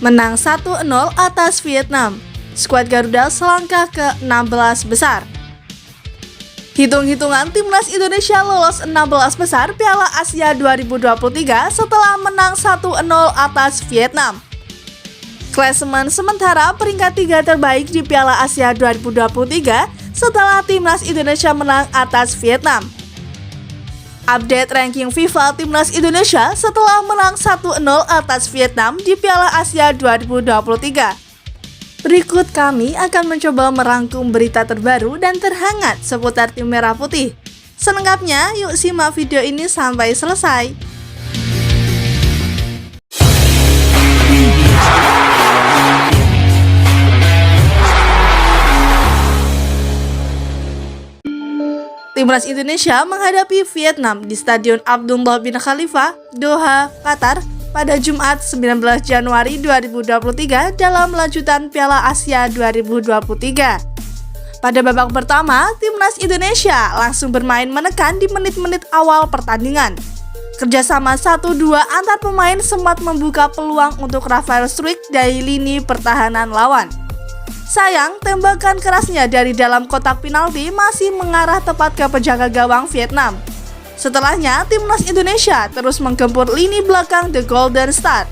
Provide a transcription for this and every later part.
menang 1-0 atas Vietnam. Skuad Garuda selangkah ke-16 besar. Hitung-hitungan timnas Indonesia lolos 16 besar Piala Asia 2023 setelah menang 1-0 atas Vietnam. Klasemen sementara peringkat 3 terbaik di Piala Asia 2023 setelah timnas Indonesia menang atas Vietnam. Update ranking FIFA timnas Indonesia setelah menang 1-0 atas Vietnam di Piala Asia 2023. Berikut kami akan mencoba merangkum berita terbaru dan terhangat seputar tim merah putih. Selengkapnya, yuk simak video ini sampai selesai. Timnas Indonesia menghadapi Vietnam di Stadion Abdullah bin Khalifa, Doha, Qatar pada Jumat 19 Januari 2023 dalam lanjutan Piala Asia 2023. Pada babak pertama, Timnas Indonesia langsung bermain menekan di menit-menit awal pertandingan. Kerjasama 1-2 antar pemain sempat membuka peluang untuk Rafael Struijk dari lini pertahanan lawan. Sayang, tembakan kerasnya dari dalam kotak penalti masih mengarah tepat ke penjaga gawang Vietnam. Setelahnya, timnas Indonesia terus menggempur lini belakang The Golden Star.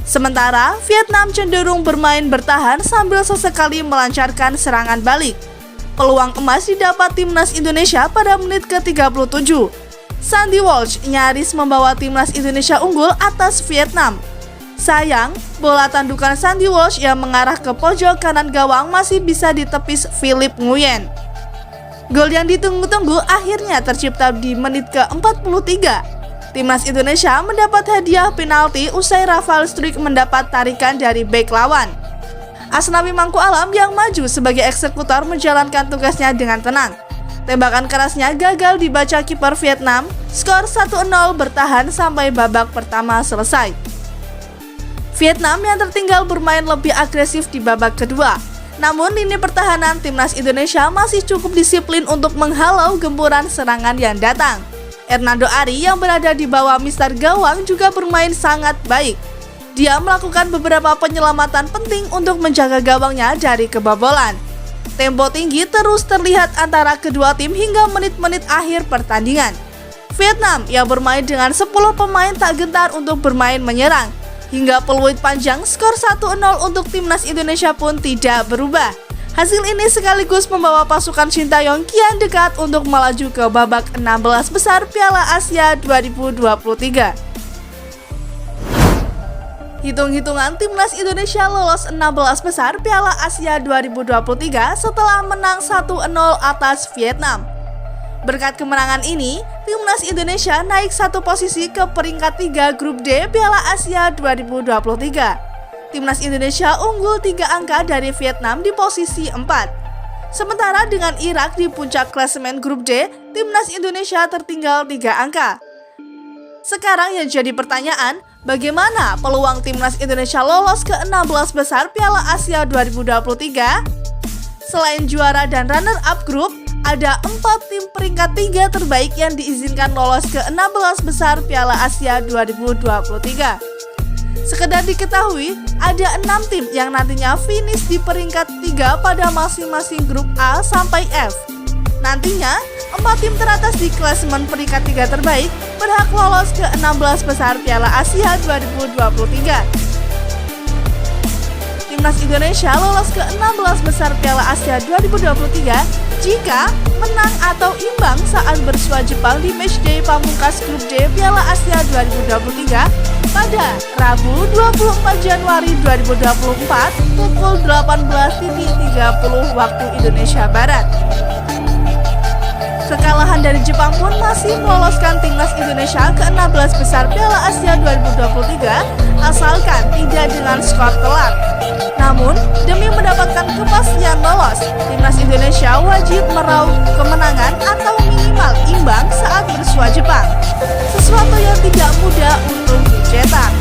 Sementara, Vietnam cenderung bermain bertahan sambil sesekali melancarkan serangan balik. Peluang emas didapat timnas Indonesia pada menit ke-37. Sandy Walsh nyaris membawa timnas Indonesia unggul atas Vietnam. Sayang, bola tandukan Sandy Walsh yang mengarah ke pojok kanan gawang masih bisa ditepis Philip Nguyen. Gol yang ditunggu-tunggu akhirnya tercipta di menit ke-43. Timnas Indonesia mendapat hadiah penalti usai Rafael Struijk mendapat tarikan dari bek lawan. Asnawi Mangku Alam yang maju sebagai eksekutor menjalankan tugasnya dengan tenang. Tembakan kerasnya gagal dibaca kiper Vietnam. Skor 1-0 bertahan sampai babak pertama selesai. Vietnam yang tertinggal bermain lebih agresif di babak kedua. Namun lini pertahanan timnas Indonesia masih cukup disiplin untuk menghalau gempuran serangan yang datang. Hernando Ari yang berada di bawah mister gawang juga bermain sangat baik. Dia melakukan beberapa penyelamatan penting untuk menjaga gawangnya dari kebobolan. Tempo tinggi terus terlihat antara kedua tim hingga menit-menit akhir pertandingan. Vietnam yang bermain dengan 10 pemain tak gentar untuk bermain menyerang. Hingga peluit panjang, skor 1-0 untuk timnas Indonesia pun tidak berubah. Hasil ini sekaligus membawa pasukan Sintayong kian dekat untuk melaju ke babak 16 besar Piala Asia 2023. Hitung-hitungan timnas Indonesia lolos 16 besar Piala Asia 2023 setelah menang 1-0 atas Vietnam. Berkat kemenangan ini, timnas Indonesia naik satu posisi ke peringkat 3 grup D Piala Asia 2023. Timnas Indonesia unggul 3 angka dari Vietnam di posisi 4. Sementara dengan Irak di puncak klasemen grup D, timnas Indonesia tertinggal 3 angka. Sekarang yang jadi pertanyaan, bagaimana peluang timnas Indonesia lolos ke 16 besar Piala Asia 2023? Selain juara dan runner-up grup, ada 4 tim peringkat 3 terbaik yang diizinkan lolos ke 16 besar Piala Asia 2023. Sekedar diketahui, ada 6 tim yang nantinya finish di peringkat 3 pada masing-masing grup A sampai F. Nantinya, 4 tim teratas di klasemen peringkat 3 terbaik berhak lolos ke 16 besar Piala Asia 2023. Timnas Indonesia lolos ke 16 besar Piala Asia 2023 jika menang atau imbang saat bersua Jepang di matchday pamungkas grup D Piala Asia 2023 pada Rabu 24 Januari 2024 pukul 18.30 waktu Indonesia Barat. Kekalahan dari Jepang pun masih meloloskan timnas Indonesia ke 16 besar Piala Asia 2023 asalkan tidak dengan skor telak. Namun, demi mendapatkan kepastian lolos, timnas Indonesia wajib meraup kemenangan atau minimal imbang saat bersua Jepang. Sesuatu yang tidak mudah untuk dicetak.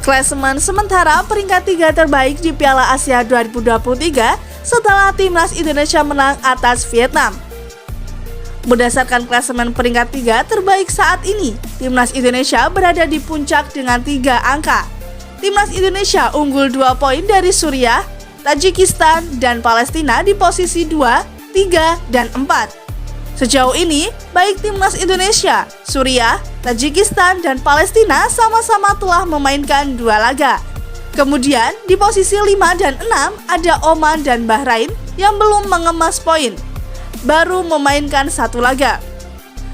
Klasemen sementara peringkat 3 terbaik di Piala Asia 2023 setelah timnas Indonesia menang atas Vietnam. Berdasarkan klasemen peringkat 3 terbaik saat ini, Timnas Indonesia berada di puncak dengan 3 angka. Timnas Indonesia unggul 2 poin dari Suriah, Tajikistan, dan Palestina di posisi 2, 3, dan 4. Sejauh ini, baik Timnas Indonesia, Suriah, Tajikistan, dan Palestina sama-sama telah memainkan 2 laga. Kemudian, di posisi 5 dan 6 ada Oman dan Bahrain yang belum mengemas poin, baru memainkan 1 laga.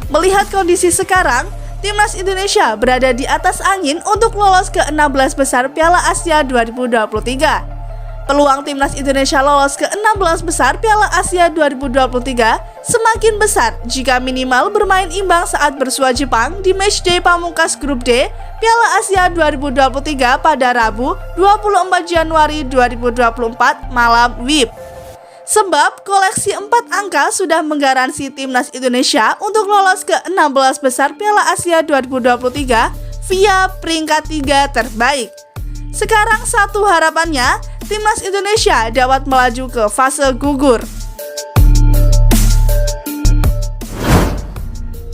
Melihat kondisi sekarang, Timnas Indonesia berada di atas angin untuk lolos ke 16 besar Piala Asia 2023. Peluang Timnas Indonesia lolos ke 16 besar Piala Asia 2023 semakin besar jika minimal bermain imbang saat bersua Jepang di matchday pamungkas grup D Piala Asia 2023 pada Rabu 24 Januari 2024 malam WIB. Sebab koleksi 4 angka sudah menggaransi Timnas Indonesia untuk lolos ke 16 besar Piala Asia 2023 via peringkat 3 terbaik. Sekarang satu harapannya, Timnas Indonesia dapat melaju ke fase gugur.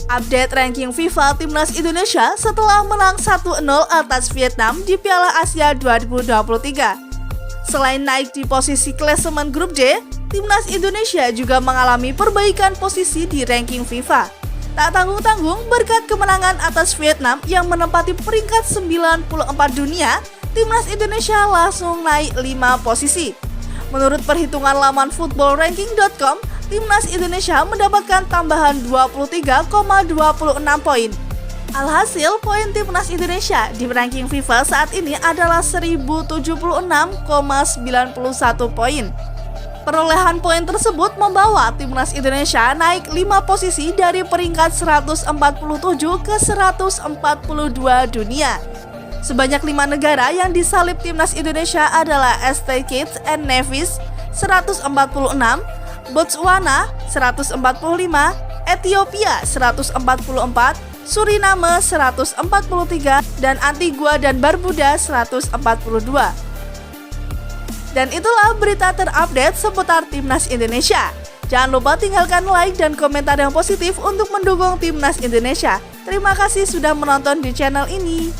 Update ranking FIFA Timnas Indonesia setelah menang 1-0 atas Vietnam di Piala Asia 2023. Selain naik di posisi klasemen grup D, Timnas Indonesia juga mengalami perbaikan posisi di ranking FIFA. Tak tanggung-tanggung berkat kemenangan atas Vietnam yang menempati peringkat 94 dunia, Timnas Indonesia langsung naik 5 posisi. Menurut perhitungan laman footballranking.com, Timnas Indonesia mendapatkan tambahan 23,26 poin. Alhasil, poin Timnas Indonesia di ranking FIFA saat ini adalah 1076,91 poin. Perolehan poin tersebut membawa Timnas Indonesia naik 5 posisi dari peringkat 147 ke 142 dunia. Sebanyak 5 negara yang disalip Timnas Indonesia adalah ST Kitts and Nevis 146, Botswana 145, Ethiopia 144, Suriname 143, dan Antigua dan Barbuda 142. Dan itulah berita terupdate seputar Timnas Indonesia. Jangan lupa tinggalkan like dan komentar yang positif untuk mendukung Timnas Indonesia. Terima kasih sudah menonton di channel ini.